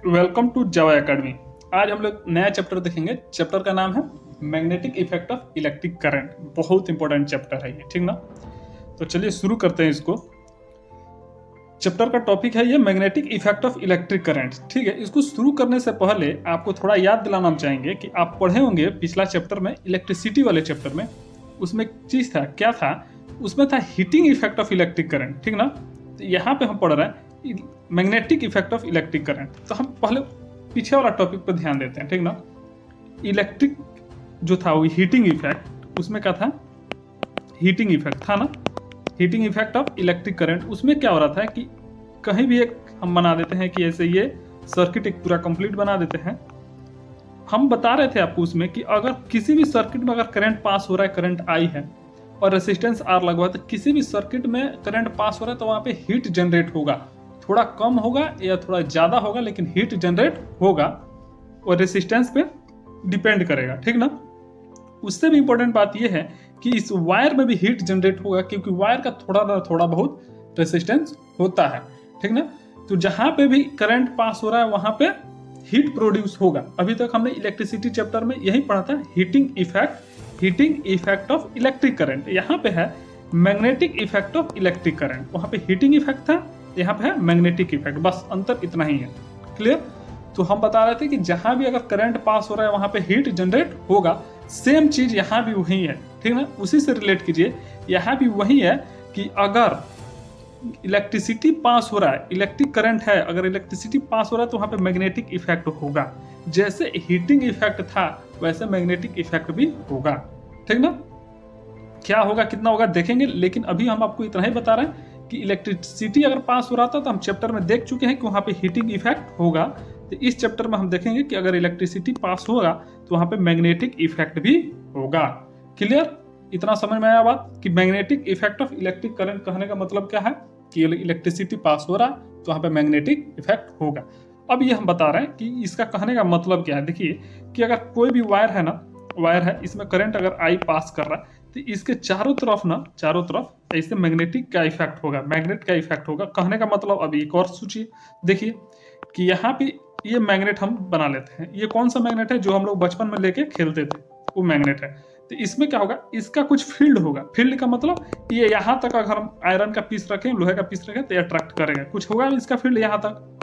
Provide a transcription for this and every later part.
Welcome to Java academy. आज हम लोग नया चैप्टर देखेंगे। चैप्टर का नाम है magnetic effect of electric current. बहुत इंपॉर्टेंट चैप्टर है ये, ठीक ना। तो चलिए शुरू करते हैं इसको। चैप्टर का टॉपिक है ये magnetic effect of electric current, ठीक है। इसको शुरू करने से पहले आपको थोड़ा याद दिलाना चाहेंगे कि आप पढ़े होंगे पिछला चैप्टर में, इलेक्ट्रिसिटी वाले चैप्टर में। उसमें एक चीज था, क्या था उसमें, था heating effect of electric current, ठीक ना। तो यहाँ पे हम पढ़ रहे हैं magnetic effect of electric current. तो हम पहले पीछे वाला टॉपिक पर ध्यान देते हैं, ठीक ना। इलेक्ट्रिक जो था वो हीटिंग इफेक्ट, उसमें क्या था, हीटिंग इफेक्ट था ना, heating effect of electric current. उसमें क्या हो रहा था कि कहीं भी एक हम बना देते हैं कि ऐसे ये सर्किट एक पूरा कंप्लीट बना देते हैं। हम बता रहे थे आपको उसमें कि अगर किसी भी सर्किट में अगर करंट पास हो रहा है, करंट आई है और रेसिस्टेंस आर लगवा, तो किसी भी सर्किट में करंट पास हो रहा है तो वहां पे हीट जनरेट होगा। थोड़ा कम होगा या थोड़ा ज्यादा होगा, लेकिन हीट जनरेट होगा और रेसिस्टेंस पे डिपेंड करेगा, ठीक ना। उससे भी इंपॉर्टेंट बात यह है कि इस वायर में भी हीट जनरेट होगा, क्योंकि वायर का थोड़ा ना थोड़ा बहुत रेसिस्टेंस होता है, ठीक ना। तो जहां पे भी करंट पास हो रहा है वहां पे हीट प्रोड्यूस होगा। अभी तक हमने इलेक्ट्रिसिटी चैप्टर में यही पढ़ा था, heating effect of electric current. यहाँ पे है magnetic effect of electric current. वहां पे हीटिंग इफेक्ट था, यहाँ पे है मैग्नेटिक इफेक्ट, बस अंतर इतना ही है। क्लियर। तो हम बता रहे थे कि जहां भी अगर करंट पास हो रहा है वहां पे हीट जनरेट होगा। सेम चीज यहाँ भी वही है, ठीक ना। उसी से रिलेट कीजिए, यहाँ भी वही है कि अगर इलेक्ट्रिसिटी पास हो रहा है, इलेक्ट्रिक करंट है, अगर इलेक्ट्रिसिटी पास हो रहा है तो वहां पे मैग्नेटिक इफेक्ट होगा। जैसे हीटिंग इफेक्ट था वैसे मैग्नेटिक इफेक्ट भी होगा, ठीक ना। क्या होगा, कितना होगा देखेंगे, लेकिन अभी हम आपको इतना ही बता रहे हैं कि इलेक्ट्रिसिटी अगर पास हो रहा था तो हम चैप्टर में देख चुके हैं कि वहां पे हीटिंग इफेक्ट होगा। तो इस चैप्टर में हम देखेंगे कि अगर इलेक्ट्रिसिटी पास होगा तो वहां पे मैग्नेटिक इफेक्ट भी होगा। क्लियर। इतना समझ में आया बात कि magnetic effect of electric current कहने का मतलब क्या है कि इलेक्ट्रिसिटी पास हो रहा है तो वहां पे मैग्नेटिक इफेक्ट होगा। अब ये हम बता रहे हैं कि इसका कहने का मतलब क्या है। देखिए कि अगर कोई भी वायर है ना, वायर है, इसमें करंट अगर आई पास कर रहा है तो इसके चारों तरफ ऐसे मैग्नेटिक का इफेक्ट होगा, मैग्नेट का इफेक्ट होगा। कहने का मतलब अब एक और सोचिए, देखिए कि यहाँ पे ये मैग्नेट हम बना लेते हैं। ये कौन सा मैग्नेट है जो हम लोग बचपन में लेके खेलते थे, वो मैग्नेट है। तो इसमें क्या होगा, इसका कुछ फील्ड होगा। फील्ड का मतलब ये यहाँ तक अगर हम आयरन का पीस रखें, लोहे का पीस रखें तो ये अट्रैक्ट करेगा, कुछ होगा इसका फील्ड यहाँ तक।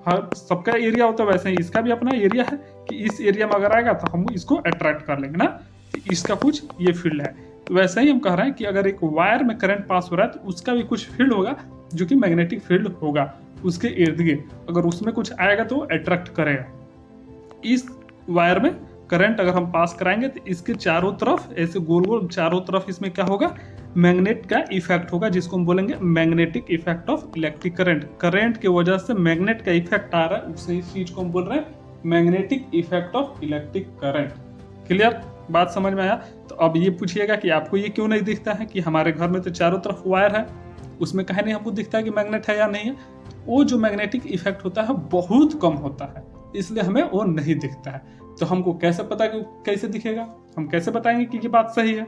हर सबका एरिया होता है, वैसे ही इसका भी अपना एरिया है कि इस एरिया में अगर आएगा तो हम इसको अट्रैक्ट कर लेंगे ना। तो इसका कुछ ये फील्ड है। तो वैसे ही हम कह रहे हैं कि अगर एक वायर में करंट पास हो रहा है तो उसका भी कुछ फील्ड होगा जो कि मैग्नेटिक फील्ड होगा उसके इर्द गिर्द। अगर उसमें कुछ आएगा तो अट्रैक्ट करेगा। इस वायर में करंट अगर हम पास कराएंगे तो इसके चारों तरफ ऐसे गोल गोल चारों तरफ इसमें क्या होगा, मैग्नेट का इफेक्ट होगा, जिसको हम बोलेंगे magnetic effect of electric current. Current की वजह से मैग्नेट का इफेक्ट आ रहा है, उसी चीज को हम बोल रहे हैं magnetic effect of electric current. Clear, बात समझ में आया। तो अब ये पूछिएगा कि आपको ये क्यों नहीं दिखता है कि हमारे घर में तो चारों तरफ वायर है, उसमें कहीं नहीं हमको दिखता है कि मैग्नेट है या नहीं है। वो जो मैग्नेटिक इफेक्ट होता है बहुत कम होता है, इसलिए हमें वो नहीं दिखता है। तो हमको कैसे पता कि कैसे दिखेगा, हम कैसे बताएंगे कि ये बात सही है।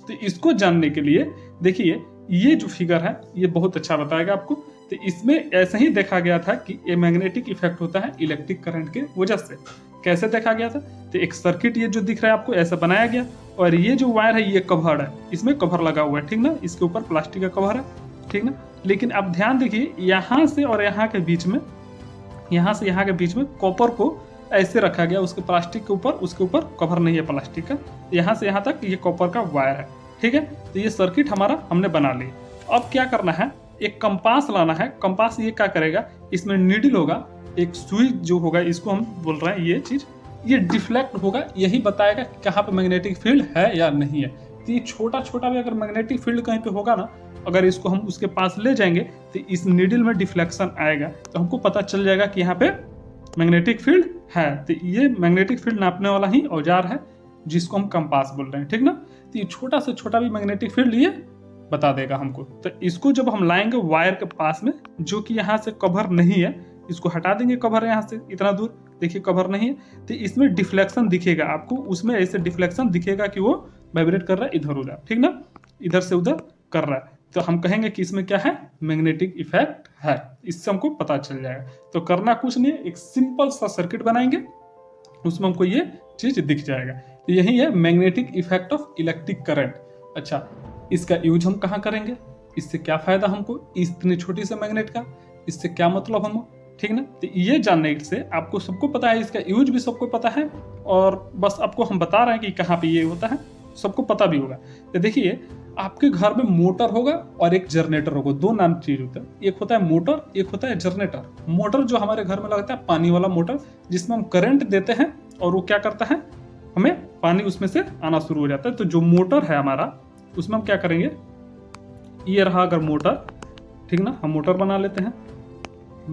तो इसको जानने के लिए देखिए ये जो फिगर है ये बहुत अच्छा बताएगा आपको। तो इसमें ऐसा ही देखा गया था कि ये मैग्नेटिक इफेक्ट होता है इलेक्ट्रिक करंट के वजह से। कैसे देखा गया था, तो एक सर्किट ये जो दिख रहा है आपको ऐसा बनाया गया, और ये जो वायर है ये कवर है, इसमें कवर लगा हुआ है, ठीक ना। इसके ऊपर प्लास्टिक का कवर है, ठीक ना। लेकिन अब ध्यान देखिए, यहाँ से और यहाँ के बीच में, यहाँ से यहाँ के बीच में कॉपर को ऐसे रखा गया उसके प्लास्टिक के ऊपर, उसके ऊपर कवर नहीं है प्लास्टिक का। यहाँ से यहाँ तक ये कॉपर का वायर है, ठीक है। तो ये सर्किट हमारा हमने बना ली। अब क्या करना है, एक कंपास लाना है। कंपास ये क्या करेगा, इसमें नीडल होगा, एक सुई जो होगा, इसको हम बोल रहे हैं ये चीज, ये डिफ्लेक्ट होगा, यही बताएगा कि कहाँ पे मैग्नेटिक फील्ड है या नहीं है। तो ये छोटा छोटा भी अगर मैग्नेटिक फील्ड कहीं पे होगा ना, अगर इसको हम उसके पास ले जाएंगे तो इस नीडल में डिफ्लेक्शन आएगा, तो हमको पता चल जाएगा कि यहाँ पे मैग्नेटिक फील्ड है। तो ये मैग्नेटिक फील्ड नापने वाला ही औजार है जिसको हम कंपास बोल रहे हैं, ठीक ना। तो ये छोटा से छोटा भी मैग्नेटिक फील्ड ये बता देगा हमको। तो इसको जब हम लाएंगे वायर के पास में, जो कि यहाँ से कवर नहीं है, इसको हटा देंगे कवर यहाँ से इतना दूर, देखिए कवर नहीं है, तो इसमें डिफ्लेक्शन दिखेगा आपको, उसमें ऐसे डिफ्लेक्शन दिखेगा कि वो वाइब्रेट कर रहा है इधर उधर, ठीक ना, इधर से उधर कर रहा है। तो हम कहेंगे कि इसमें क्या है, मैग्नेटिक इफेक्ट है। इससे हमको पता चल जाएगा। तो करना कुछ नहीं है, एक सिंपल सा सर्किट बनाएंगे, उसमें हमको ये चीज दिख जाएगा। तो यही है magnetic effect of electric current. अच्छा, इसका यूज हम कहाँ करेंगे, इससे क्या फायदा हमको, इतनी छोटी से मैग्नेट का इससे क्या मतलब हमको, ठीक ना। तो ये जानने से आपको सबको पता है, इसका यूज भी सबको पता है, और बस आपको हम बता रहे हैं कि कहाँ पे ये होता है, सबको पता भी होगा। तो देखिए, आपके घर में मोटर होगा और एक जनरेटर होगा, दो नाम चीज होता है, एक होता है मोटर, एक होता है जनरेटर। मोटर जो हमारे घर में लगता है पानी वाला मोटर, जिसमें हम करंट देते हैं और वो क्या करता है, हमें पानी उसमें से आना शुरू हो जाता है। तो जो मोटर है हमारा, उसमें हम क्या करेंगे, ये रहा अगर मोटर, ठीक ना, हम मोटर बना लेते हैं,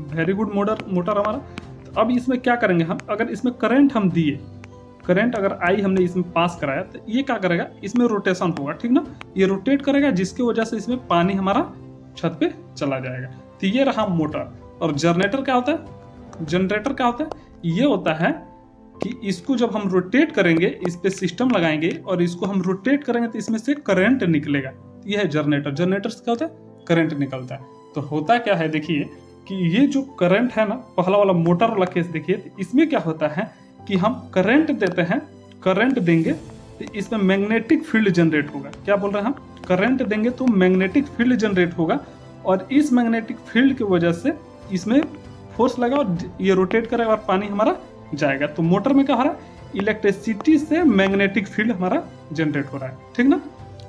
वेरी गुड मोटर हमारा। तो अब इसमें क्या करेंगे हम, अगर इसमें करंट हम दिए, करंट अगर आई हमने इसमें पास कराया, तो ये क्या करेगा, इसमें रोटेशन होगा, ठीक ना, ये रोटेट करेगा, जिसकी वजह से इसमें पानी हमारा छत पे चला जाएगा। तो ये रहा मोटर। और जनरेटर क्या होता है, जनरेटर क्या होता है, ये होता है कि इसको जब हम रोटेट करेंगे, इस पे सिस्टम लगाएंगे और इसको हम रोटेट करेंगे तो इसमें से करंट निकलेगा। ये है जनरेटर। जनरेटर से क्या होता है, करंट निकलता है। तो होता क्या है, देखिए कि ये जो करंट है ना, पहला वाला मोटर वाला केस देखिए, तो इसमें क्या होता है कि हम करंट देते हैं, करंट देंगे तो इसमें मैग्नेटिक फील्ड जनरेट होगा। क्या बोल रहे हैं हम, करंट देंगे तो मैग्नेटिक फील्ड जनरेट होगा, और इस मैग्नेटिक फील्ड की वजह से इसमें फोर्स लगा और ये रोटेट करेगा और पानी हमारा जाएगा। तो मोटर में क्या हो रहा है, इलेक्ट्रिसिटी से मैग्नेटिक फील्ड हमारा जनरेट हो रहा है, ठीक ना।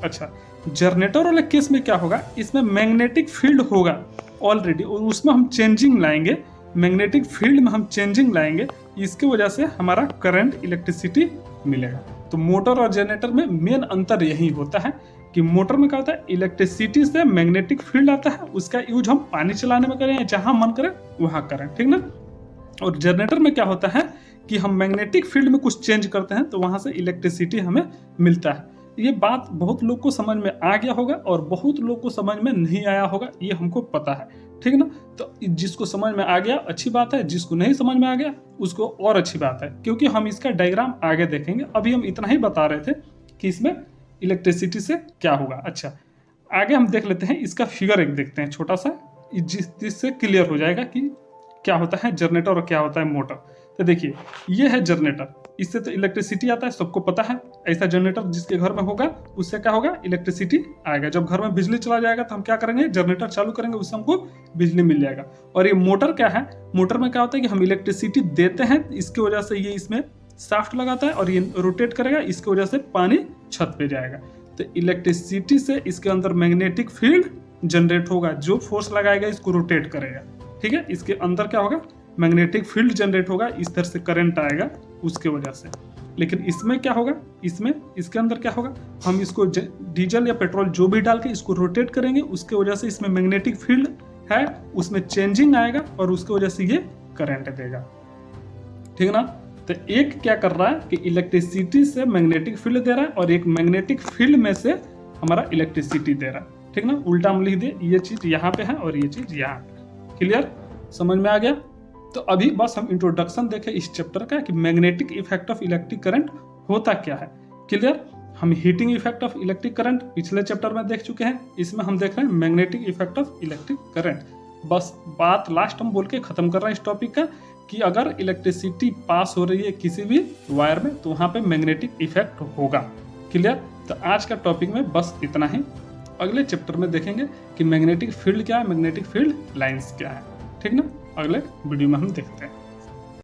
अच्छा, जनरेटर वाले केस में क्या होगा, इसमें मैग्नेटिक फील्ड होगा ऑलरेडी, और उसमें हम चेंजिंग लाएंगे, मैग्नेटिक फील्ड में हम चेंजिंग लाएंगे, इसकी वजह से हमारा करंट इलेक्ट्रिसिटी मिलेगा। तो मोटर और जनरेटर में मेन अंतर यही होता है कि मोटर में क्या होता है, इलेक्ट्रिसिटी से मैग्नेटिक फील्ड आता है, उसका यूज हम पानी चलाने में करें, जहां मन करे वहां करें, ठीक ना। और जनरेटर में क्या होता है कि हम मैग्नेटिक फील्ड में कुछ चेंज करते हैं, तो वहां से इलेक्ट्रिसिटी हमें मिलता है। ये बात बहुत लोग को समझ में आ गया होगा और बहुत लोग को समझ में नहीं आया होगा, ये हमको पता है, ठीक ना। तो जिसको समझ में आ गया अच्छी बात है, जिसको नहीं समझ में आ गया उसको और अच्छी बात है, क्योंकि हम इसका डायग्राम आगे देखेंगे। अभी हम इतना ही बता रहे थे कि इसमें इलेक्ट्रिसिटी से क्या होगा। अच्छा, आगे हम देख लेते हैं, इसका फिगर एक देखते हैं छोटा सा, जिससे क्लियर हो जाएगा कि क्या होता है जनरेटर और क्या होता है मोटर। तो देखिए, ये है जनरेटर, इससे तो इलेक्ट्रिसिटी आता है, सबको पता है। ऐसा जनरेटर जिसके घर में होगा उससे क्या होगा, इलेक्ट्रिसिटी आएगा। जब घर में बिजली चला जाएगा तो हम क्या करेंगे, जनरेटर चालू करेंगे, उससे हमको बिजली मिल जाएगा। और ये मोटर क्या है, मोटर में क्या होता है कि हम इलेक्ट्रिसिटी देते हैं, इसकी वजह से ये इसमें शाफ्ट लगाता है और ये रोटेट करेगा, इसकी वजह से पानी छत पे जाएगा। तो इलेक्ट्रिसिटी से इसके अंदर मैग्नेटिक फील्ड जनरेट होगा, जो फोर्स लगाएगा इसको रोटेट करेगा, ठीक है। इसके अंदर क्या होगा, मैग्नेटिक फील्ड जनरेट होगा, इस तरह से करंट आएगा उसके वजह से। लेकिन इसमें क्या होगा, इसमें इसके अंदर क्या होगा, हम इसको डीजल या पेट्रोल जो भी डाल के इसको रोटेट करेंगे, उसके वजह से इसमें मैग्नेटिक फील्ड है, उसमें चेंजिंग आएगा और उसके वजह से ये करंट देगा, ठीक ना। तो एक क्या कर रहा है कि इलेक्ट्रिसिटी से मैग्नेटिक फील्ड दे रहा है, और एक मैग्नेटिक फील्ड में से हमारा इलेक्ट्रिसिटी दे रहा है, ठीक ना। उल्टा हम लिख दे, ये चीज यहाँ पे है और ये चीज यहाँ पे। क्लियर, समझ में आ गया। तो अभी बस हम इंट्रोडक्शन देखें इस चैप्टर का कि magnetic effect of electric current होता क्या है। क्लियर, हम heating effect of electric current पिछले चैप्टर में देख चुके हैं, इसमें हम देख रहे हैं magnetic effect of electric current. बस बात लास्ट हम बोल के खत्म कर रहे हैं इस टॉपिक का कि अगर इलेक्ट्रिसिटी पास हो रही है किसी भी वायर में तो वहां पे मैग्नेटिक इफेक्ट होगा। क्लियर, तो आज का टॉपिक में बस इतना ही। अगले चैप्टर में देखेंगे कि मैग्नेटिक फील्ड क्या है, मैग्नेटिक फील्ड लाइंस क्या है, ठीक ना। अगले वीडियो में हम देखते हैं।